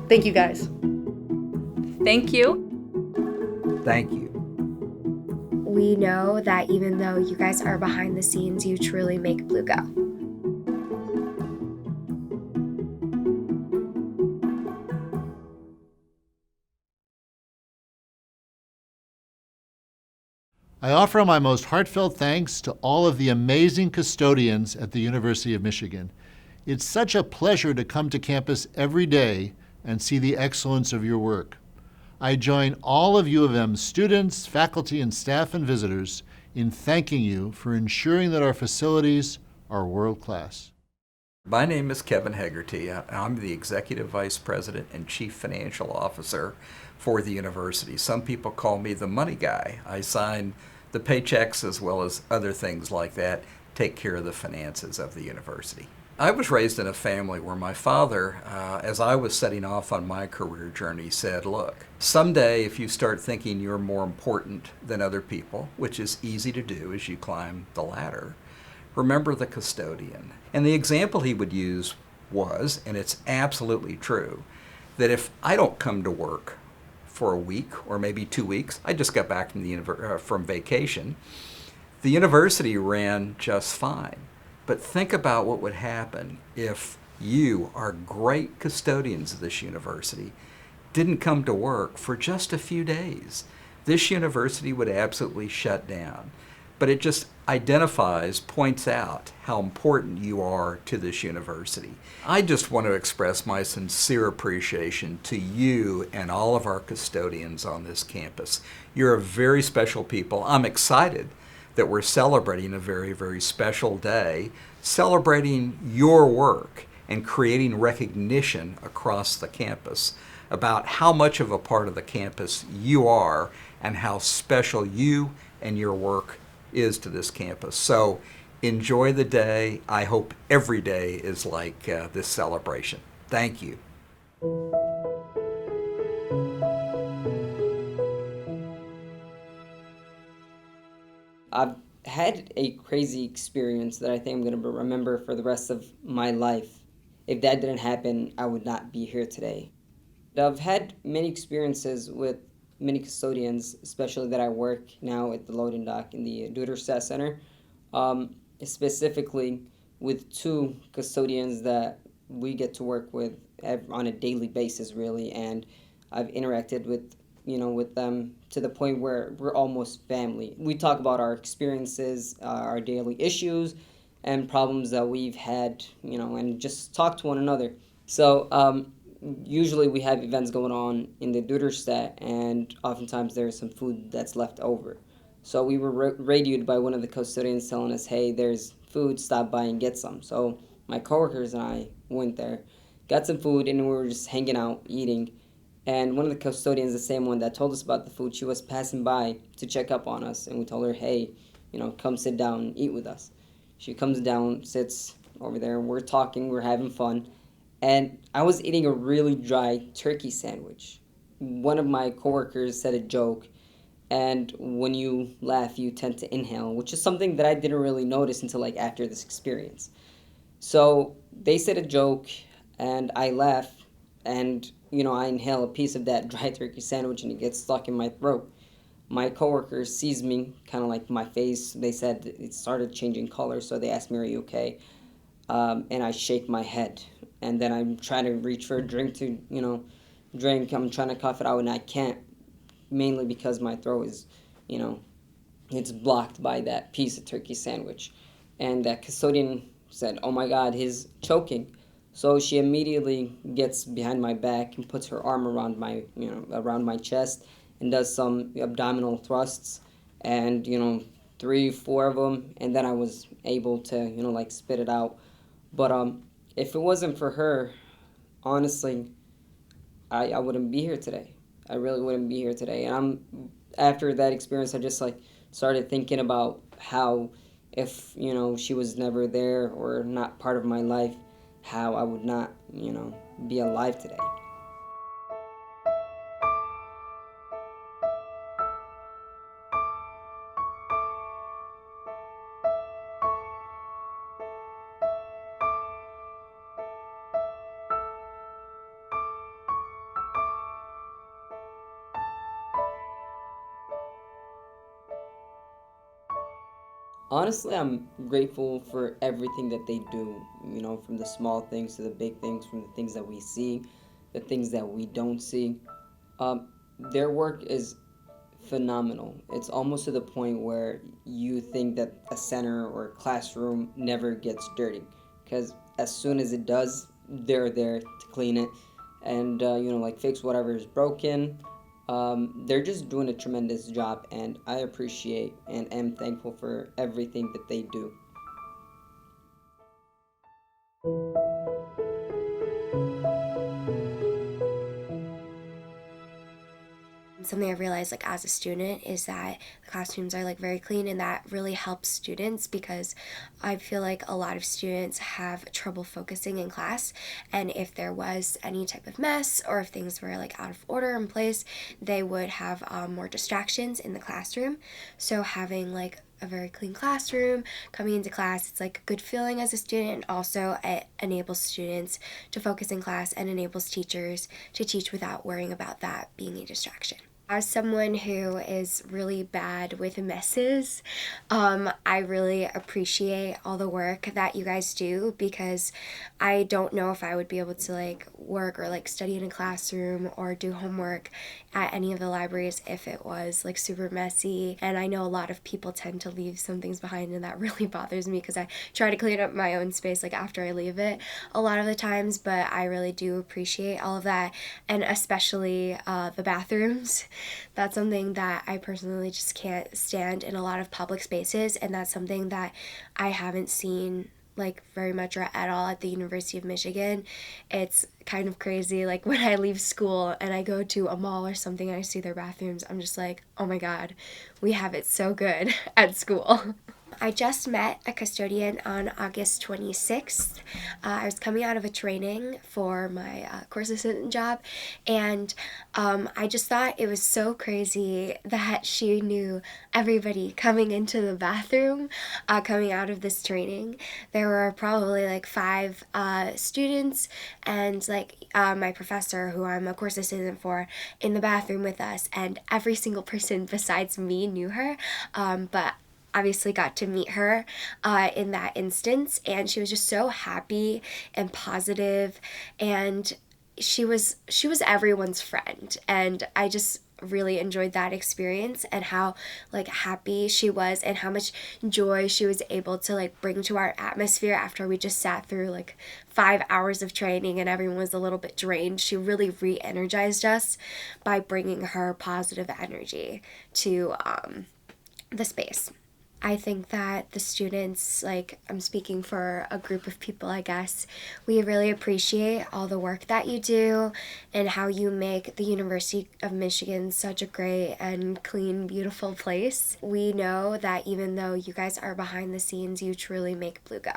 Thank you, guys. Thank you. Thank you. We know that even though you guys are behind the scenes, you truly make Blue go. I offer my most heartfelt thanks to all of the amazing custodians at the University of Michigan. It's such a pleasure to come to campus every day and see the excellence of your work. I join all of U of M's students, faculty, and staff and visitors in thanking you for ensuring that our facilities are world-class. My name is Kevin Hegarty. I'm the Executive Vice President and Chief Financial Officer for the university. Some people call me the money guy. I sign the paychecks as well as other things like that, take care of the finances of the university. I was raised in a family where my father, as I was setting off on my career journey, said, look, someday if you start thinking you're more important than other people, which is easy to do as you climb the ladder, remember the custodian. And the example he would use was, and it's absolutely true, that if I don't come to work for a week or maybe 2 weeks, I just got back from vacation, the university ran just fine. But think about what would happen if you, our great custodians of this university, didn't come to work for just a few days. This university would absolutely shut down. But it just identifies, points out how important you are to this university. I just want to express my sincere appreciation to you and all of our custodians on this campus. You're a very special people. I'm excited that we're celebrating a very, very special day, celebrating your work and creating recognition across the campus about how much of a part of the campus you are and how special you and your work is to this campus. So enjoy the day. I hope every day is like this celebration. Thank you. I've had a crazy experience that I think I'm going to remember for the rest of my life. If that didn't happen, I would not be here today. I've had many experiences with many custodians, especially that I work now at the loading dock in the Duderstadt Center, specifically with two custodians that we get to work with on a daily basis, really, and I've interacted with them to the point where we're almost family. We talk about our experiences, our daily issues, and problems that we've had, and just talk to one another. So usually we have events going on in the Duderstadt, and oftentimes there's some food that's left over. So we were radioed by one of the custodians telling us, hey, there's food, stop by and get some. So my coworkers and I went there, got some food, and we were just hanging out, eating. And one of the custodians, the same one that told us about the food, she was passing by to check up on us, and we told her, hey, come sit down and eat with us. She comes down, sits over there, and we're talking, we're having fun. And I was eating a really dry turkey sandwich. One of my coworkers said a joke, and when you laugh, you tend to inhale, which is something that I didn't really notice until after this experience. So they said a joke, and I laugh, and I inhale a piece of that dry turkey sandwich, and it gets stuck in my throat. My coworker sees me, kind of like my face. They said it started changing color, so they asked me, "Are you okay?" And I shake my head, and then I'm trying to reach for a drink to, drink. I'm trying to cough it out, and I can't, mainly because my throat is, it's blocked by that piece of turkey sandwich. And that custodian said, "Oh my God, he's choking." So she immediately gets behind my back and puts her arm around my chest and does some abdominal thrusts, and 3, 4 of them, and then I was able to spit it out. But if it wasn't for her, honestly, I wouldn't be here today. I really wouldn't be here today. And after that experience, I just started thinking about how if she was never there or not part of my life, how I would not be alive today. Honestly, I'm grateful for everything that they do, you know, from the small things to the big things, from the things that we see, the things that we don't see. Um, their work is phenomenal. It's almost to the point where you think that a center or a classroom never gets dirty, because as soon as it does, they're there to clean it and, like fix whatever is broken. They're just doing a tremendous job, and I appreciate and am thankful for everything that they do. Something I realized like as a student is that the classrooms are like very clean, and that really helps students because I feel like a lot of students have trouble focusing in class, and if there was any type of mess or if things were like out of order in place, they would have more distractions in the classroom. So having like a very clean classroom, coming into class, it's like a good feeling as a student, and also it enables students to focus in class and enables teachers to teach without worrying about that being a distraction. As someone who is really bad with messes, I really appreciate all the work that you guys do, because I don't know if I would be able to like work or like study in a classroom or do homework at any of the libraries if it was like super messy. And I know a lot of people tend to leave some things behind, and that really bothers me because I try to clean up my own space like after I leave it a lot of the times, but I really do appreciate all of that, and especially the bathrooms. That's something that I personally just can't stand in a lot of public spaces, and that's something that I haven't seen like very much or at all at the University of Michigan. It's kind of crazy, like when I leave school and I go to a mall or something and I see their bathrooms, I'm just like, oh my god, we have it so good at school. I just met a custodian on August 26th. I was coming out of a training for my course assistant job, and I just thought it was so crazy that she knew everybody coming into the bathroom, coming out of this training. There were probably like 5 students and like my professor, who I'm a course assistant for, in the bathroom with us, and every single person besides me knew her, but obviously got to meet her in that instance, and she was just so happy and positive, and she was everyone's friend, and I just really enjoyed that experience, and how like happy she was and how much joy she was able to like bring to our atmosphere after we just sat through like 5 hours of training and everyone was a little bit drained. She really re-energized us by bringing her positive energy to the space. I think that the students, like I'm speaking for a group of people, I guess, we really appreciate all the work that you do and how you make the University of Michigan such a great and clean, beautiful place. We know that even though you guys are behind the scenes, you truly make Blue go.